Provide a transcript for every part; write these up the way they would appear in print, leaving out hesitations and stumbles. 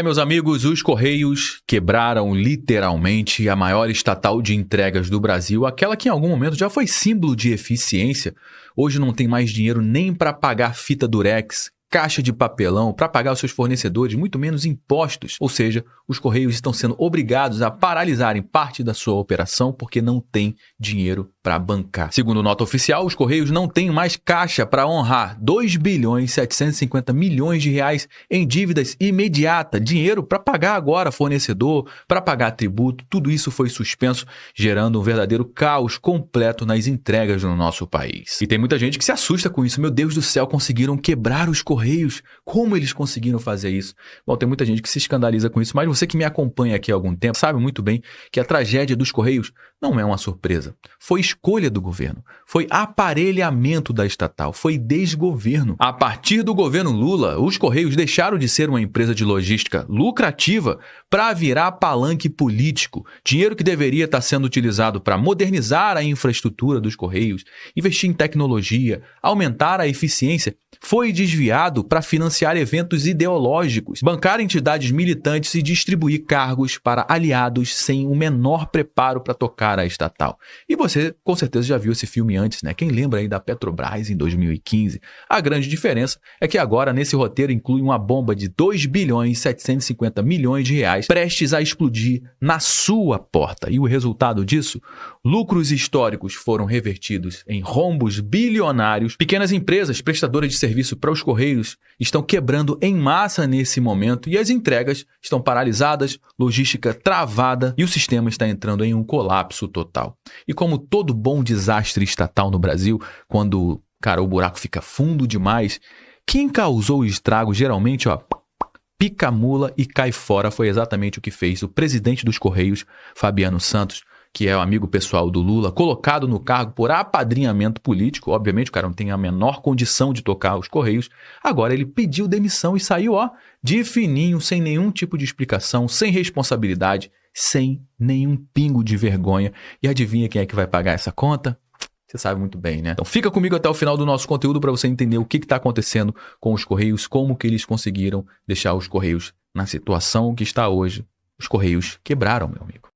Meus amigos, os Correios quebraram literalmente a maior estatal de entregas do Brasil, aquela que em algum momento já foi símbolo de eficiência. Hoje não tem mais dinheiro nem para pagar fita durex, caixa de papelão, para pagar os seus fornecedores, muito menos impostos. Ou seja, os Correios estão sendo obrigados a paralisarem parte da sua operação porque não tem dinheiro para bancar. Segundo nota oficial, os Correios não têm mais caixa para honrar 2 bilhões 750 milhões de reais em dívidas imediata, dinheiro para pagar agora fornecedor, para pagar tributo, tudo isso foi suspenso, gerando um verdadeiro caos completo nas entregas no nosso país. E tem muita gente que se assusta com isso. Meu Deus do céu, conseguiram quebrar os Correios? Como eles conseguiram fazer isso? Bom, tem muita gente que se escandaliza com isso, mas você que me acompanha aqui há algum tempo sabe muito bem que a tragédia dos Correios não é uma surpresa. Foi escolha do governo, foi aparelhamento da estatal, foi desgoverno. A partir do governo Lula, os Correios deixaram de ser uma empresa de logística lucrativa para virar palanque político. Dinheiro que deveria estar sendo utilizado para modernizar a infraestrutura dos Correios, investir em tecnologia, aumentar a eficiência, foi desviado para financiar eventos ideológicos, bancar entidades militantes e distribuir cargos para aliados sem o menor preparo para tocar a estatal. E você, com certeza, já viu esse filme antes, né? Quem lembra aí da Petrobras em 2015? A grande diferença é que agora, nesse roteiro, inclui uma bomba de 2 bilhões 750 milhões de reais prestes a explodir na sua porta. E o resultado disso? Lucros históricos foram revertidos em rombos bilionários. Pequenas empresas prestadoras de serviço para os Correios estão quebrando em massa nesse momento e as entregas estão paralisadas, logística travada e o sistema está entrando em um colapso total. E como todo bom desastre estatal no Brasil, quando, o buraco fica fundo demais, quem causou o estrago geralmente, pica a mula e cai fora, foi exatamente o que fez o presidente dos Correios, Fabiano Santos, que é o amigo pessoal do Lula, colocado no cargo por apadrinhamento político. Obviamente o cara não tem a menor condição de tocar os Correios. Agora ele pediu demissão e saiu, de fininho, sem nenhum tipo de explicação, sem responsabilidade, sem nenhum pingo de vergonha. E adivinha quem é que vai pagar essa conta? Você sabe muito bem, né? Então fica comigo até o final do nosso conteúdo para você entender o que está acontecendo com os Correios, como que eles conseguiram deixar os Correios na situação que está hoje. Os Correios quebraram, meu amigo.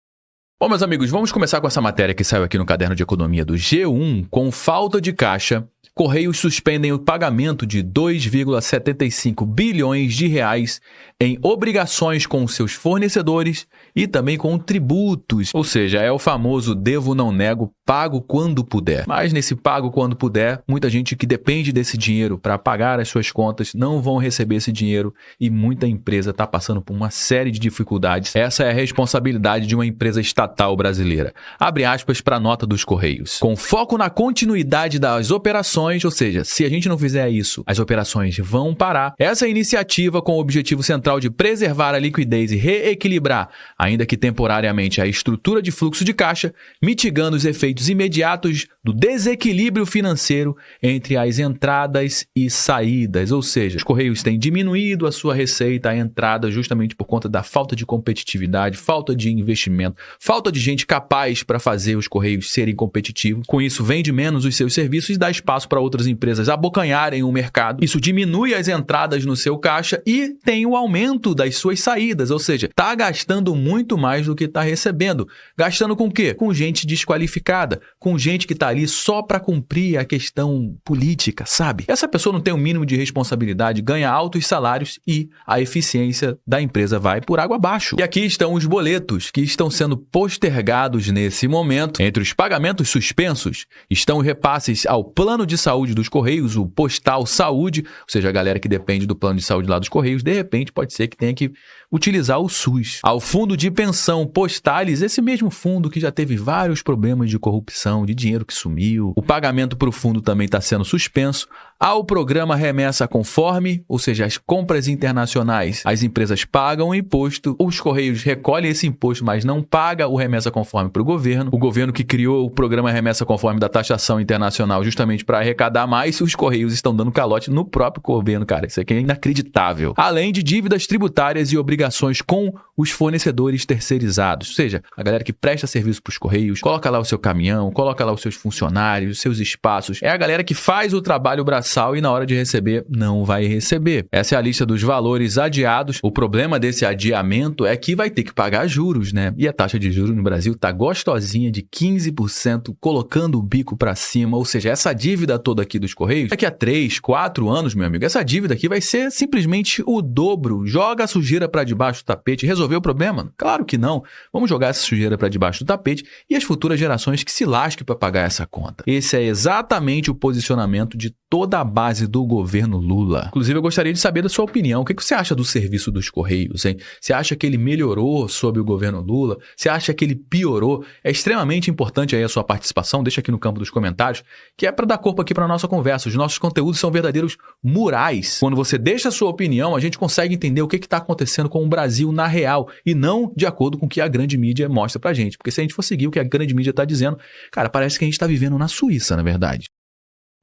Bom, meus amigos, vamos começar com essa matéria que saiu aqui no Caderno de Economia do G1. Com falta de caixa, Correios suspendem o pagamento de 2,75 bilhões de reais em obrigações com seus fornecedores e também com tributos. Ou seja, é o famoso devo não nego, pago quando puder. Mas nesse pago quando puder, muita gente que depende desse dinheiro para pagar as suas contas não vão receber esse dinheiro e muita empresa está passando por uma série de dificuldades. Essa é a responsabilidade de uma empresa estatal brasileira. Abre aspas para a nota dos Correios. Com foco na continuidade das operações, ou seja, se a gente não fizer isso, as operações vão parar. Essa iniciativa com o objetivo central de preservar a liquidez e reequilibrar, ainda que temporariamente, a estrutura de fluxo de caixa, mitigando os efeitos imediatos do desequilíbrio financeiro entre as entradas e saídas. Ou seja, os Correios têm diminuído a sua receita, a entrada, justamente por conta da falta de competitividade, falta de investimento, falta de gente capaz para fazer os Correios serem competitivos. Com isso, vende menos os seus serviços e dá espaço para outras empresas abocanharem o mercado. Isso diminui as entradas no seu caixa e tem o aumento das suas saídas, ou seja, está gastando muito mais do que está recebendo. Gastando com o quê? Com gente desqualificada, com gente que está ali só para cumprir a questão política, sabe? Essa pessoa não tem o mínimo de responsabilidade, ganha altos salários e a eficiência da empresa vai por água abaixo. E aqui estão os boletos que estão sendo postergados nesse momento. Entre os pagamentos suspensos estão os repasses ao plano de saúde dos Correios, o Postal Saúde, ou seja, a galera que depende do plano de saúde lá dos Correios, de repente pode ser que tenha que utilizar o SUS. Ao fundo de pensão Postales, esse mesmo fundo que já teve vários problemas de corrupção, de dinheiro que sumiu. O pagamento para o fundo também está sendo suspenso. Ao programa Remessa Conforme, ou seja, as compras internacionais, as empresas pagam o imposto, os Correios recolhem esse imposto, mas não paga o Remessa Conforme para o governo que criou o programa Remessa Conforme da taxação internacional justamente para arrecadar mais, os Correios estão dando calote no próprio governo, cara. Isso aqui é inacreditável. Além de dívidas tributárias e obrigações com os fornecedores terceirizados, ou seja, a galera que presta serviço para os Correios, coloca lá o seu caminhão, coloca lá os seus funcionários, os seus espaços, é a galera que faz o trabalho braçal braçal e na hora de receber não vai receber. Essa é a lista dos valores adiados. O problema desse adiamento é que vai ter que pagar juros, né? E a taxa de juros no Brasil tá gostosinha de 15%, colocando o bico para cima. Ou seja, essa dívida toda aqui dos Correios, daqui a 3, 4 anos, meu amigo, essa dívida aqui vai ser simplesmente o dobro. Joga a sujeira para debaixo do tapete. Resolveu o problema? Claro que não. Vamos jogar essa sujeira para debaixo do tapete e as futuras gerações que se lasquem para pagar essa conta. Esse é exatamente o posicionamento de toda a base do governo Lula. Inclusive, eu gostaria de saber da sua opinião. O que você acha do serviço dos Correios, hein? Você acha que ele melhorou sob o governo Lula? Você acha que ele piorou? É extremamente importante aí a sua participação. Deixa aqui no campo dos comentários, que é para dar corpo aqui para a nossa conversa. Os nossos conteúdos são verdadeiros murais. Quando você deixa a sua opinião, a gente consegue entender o que está acontecendo com o Brasil na real e não de acordo com o que a grande mídia mostra pra gente. Porque se a gente for seguir o que a grande mídia está dizendo, cara, parece que a gente está vivendo na Suíça, na verdade.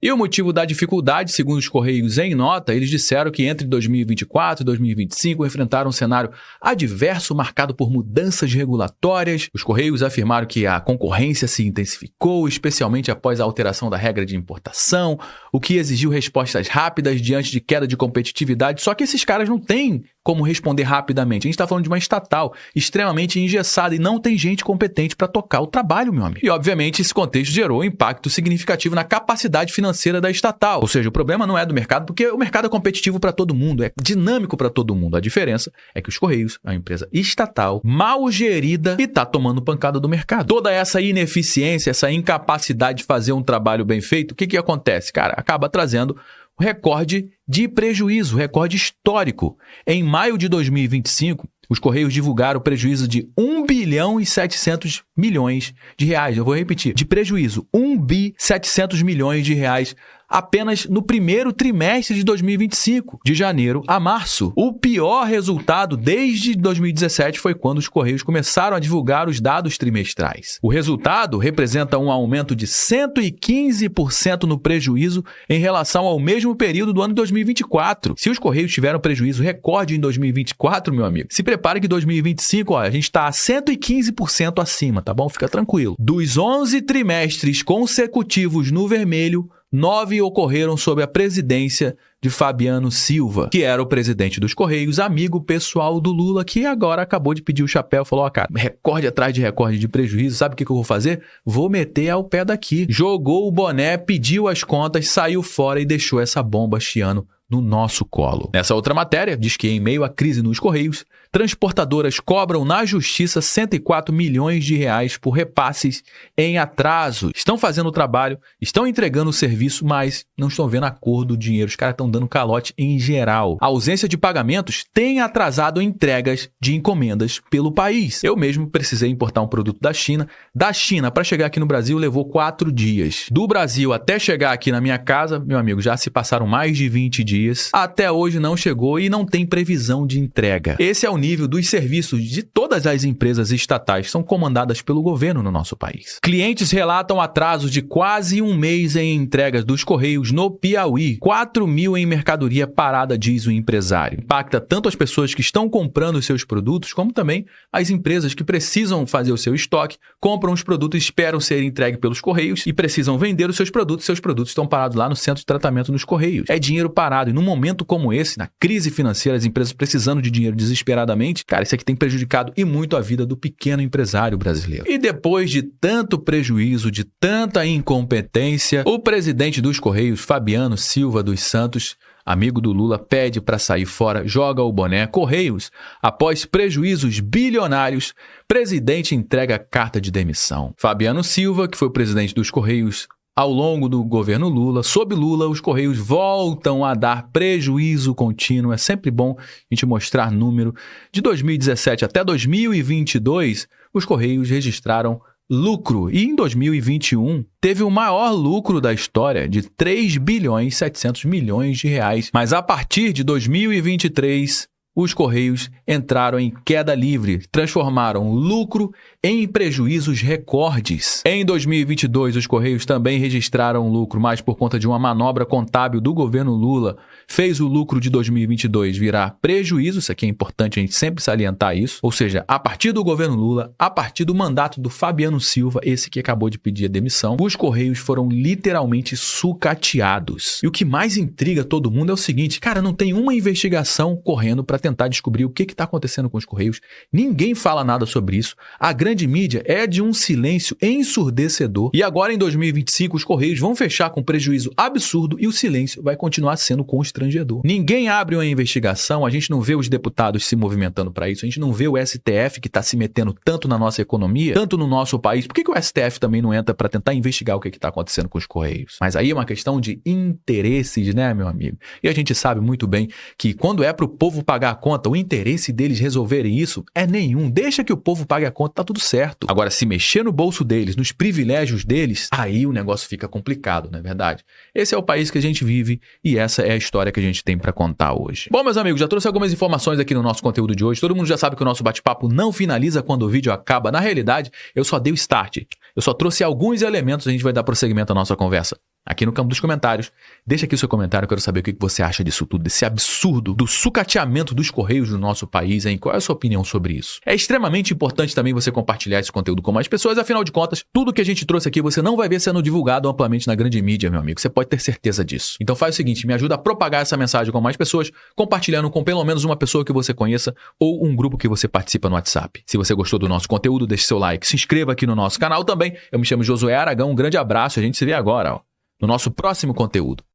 E o motivo da dificuldade, segundo os Correios em nota, eles disseram que entre 2024 e 2025 enfrentaram um cenário adverso marcado por mudanças regulatórias. Os Correios afirmaram que a concorrência se intensificou, especialmente após a alteração da regra de importação, o que exigiu respostas rápidas diante de queda de competitividade. Só que esses caras não têm como responder rapidamente. A gente está falando de uma estatal extremamente engessada e não tem gente competente para tocar o trabalho, meu amigo. E, obviamente, esse contexto gerou um impacto significativo na capacidade financeira da estatal. Ou seja, o problema não é do mercado, porque o mercado é competitivo para todo mundo, é dinâmico para todo mundo. A diferença é que os Correios é uma empresa estatal, mal gerida e está tomando pancada do mercado. Toda essa ineficiência, essa incapacidade de fazer um trabalho bem feito, o que acontece? Cara, acaba trazendo o recorde de prejuízo, recorde histórico. Em maio de 2025, os Correios divulgaram o prejuízo de 1 bilhão e 700 milhões de reais. Eu vou repetir, de prejuízo, 1 bi 700 milhões de reais apenas no primeiro trimestre de 2025, de janeiro a março. O pior resultado desde 2017 foi quando os Correios começaram a divulgar os dados trimestrais. O resultado representa um aumento de 115% no prejuízo em relação ao mesmo período do ano de 2024. Se os Correios tiveram prejuízo recorde em 2024, meu amigo, se prepare que em 2025, ó, a gente está a 115% acima, tá bom? Fica tranquilo. Dos 11 trimestres consecutivos no vermelho, 9 ocorreram sob a presidência de Fabiano Silva, que era o presidente dos Correios, amigo pessoal do Lula, que agora acabou de pedir o chapéu e falou, ó, cara, recorde atrás de recorde de prejuízo, sabe o que eu vou fazer? Vou meter ao pé daqui. Jogou o boné, pediu as contas, saiu fora e deixou essa bomba chiando no nosso colo. Nessa outra matéria, diz que em meio à crise nos Correios, transportadoras cobram na justiça 104 milhões de reais por repasses em atraso. Estão fazendo o trabalho, estão entregando o serviço, mas não estão vendo a cor do dinheiro. Os caras estão dando calote em geral. A ausência de pagamentos tem atrasado entregas de encomendas pelo país. Eu mesmo precisei importar um produto da China. Da China para chegar aqui no Brasil levou 4 dias. Do Brasil até chegar aqui na minha casa, meu amigo, já se passaram mais de 20 dias. Até hoje não chegou e não tem previsão de entrega. Esse é o nível dos serviços de todas as empresas estatais que são comandadas pelo governo no nosso país. Clientes relatam atrasos de quase um mês em entregas dos Correios no Piauí. 4 mil em mercadoria parada, diz o empresário. Impacta tanto as pessoas que estão comprando os seus produtos, como também as empresas que precisam fazer o seu estoque, compram os produtos, esperam ser entregues pelos Correios e precisam vender os seus produtos. Seus produtos estão parados lá no centro de tratamento nos Correios. É dinheiro parado. E num momento como esse, na crise financeira, as empresas precisando de dinheiro desesperadamente, cara, isso aqui tem prejudicado e muito a vida do pequeno empresário brasileiro. E depois de tanto prejuízo, de tanta incompetência, o presidente dos Correios, Fabiano Silva dos Santos, amigo do Lula, pede para sair fora, joga o boné. Correios, após prejuízos bilionários, presidente entrega carta de demissão. Fabiano Silva, que foi o presidente dos Correios ao longo do governo Lula, sob Lula, os Correios voltam a dar prejuízo contínuo. É sempre bom a gente mostrar número. De 2017 até 2022, os Correios registraram lucro. E em 2021, teve o maior lucro da história, de 3 bilhões e 700 milhões de reais. Mas a partir de 2023, os Correios entraram em queda livre, transformaram lucro em prejuízos recordes. Em 2022, os Correios também registraram lucro, mas por conta de uma manobra contábil do governo Lula, fez o lucro de 2022 virar prejuízo. Isso aqui é importante a gente sempre salientar isso. Ou seja, a partir do governo Lula, a partir do mandato do Fabiano Silva, esse que acabou de pedir a demissão, os Correios foram literalmente sucateados. E o que mais intriga todo mundo é o seguinte, cara, não tem uma investigação correndo para tentar descobrir o que está acontecendo com os Correios. Ninguém fala nada sobre isso. A grande mídia é de um silêncio ensurdecedor. E agora, em 2025, os Correios vão fechar com prejuízo absurdo e o silêncio vai continuar sendo constrangedor. Ninguém abre uma investigação, a gente não vê os deputados se movimentando para isso, a gente não vê o STF que está se metendo tanto na nossa economia, tanto no nosso país. Por que o STF também não entra para tentar investigar o que está acontecendo com os Correios? Mas aí é uma questão de interesses, né, meu amigo? E a gente sabe muito bem que quando é para o povo pagar a conta, o interesse deles resolverem isso é nenhum. Deixa que o povo pague a conta, tá tudo certo. Agora, se mexer no bolso deles, nos privilégios deles, aí o negócio fica complicado, não é verdade? Esse é o país que a gente vive e essa é a história que a gente tem para contar hoje. Bom, meus amigos, já trouxe algumas informações aqui no nosso conteúdo de hoje. Todo mundo já sabe que o nosso bate-papo não finaliza quando o vídeo acaba. Na realidade, eu só dei o start. Eu só trouxe alguns elementos, a gente vai dar prosseguimento à nossa conversa aqui no campo dos comentários. Deixa aqui o seu comentário, eu quero saber o que você acha disso tudo, desse absurdo, do sucateamento dos Correios do nosso país, hein? Qual é a sua opinião sobre isso? É extremamente importante também você compartilhar esse conteúdo com mais pessoas, afinal de contas, tudo que a gente trouxe aqui você não vai ver sendo divulgado amplamente na grande mídia, meu amigo. Você pode ter certeza disso. Então faz o seguinte, me ajuda a propagar essa mensagem com mais pessoas, compartilhando com pelo menos uma pessoa que você conheça ou um grupo que você participa no WhatsApp. Se você gostou do nosso conteúdo, deixe seu like, se inscreva aqui no nosso canal também. Eu me chamo Josué Aragão, um grande abraço, a gente se vê agora, ó, no nosso próximo conteúdo.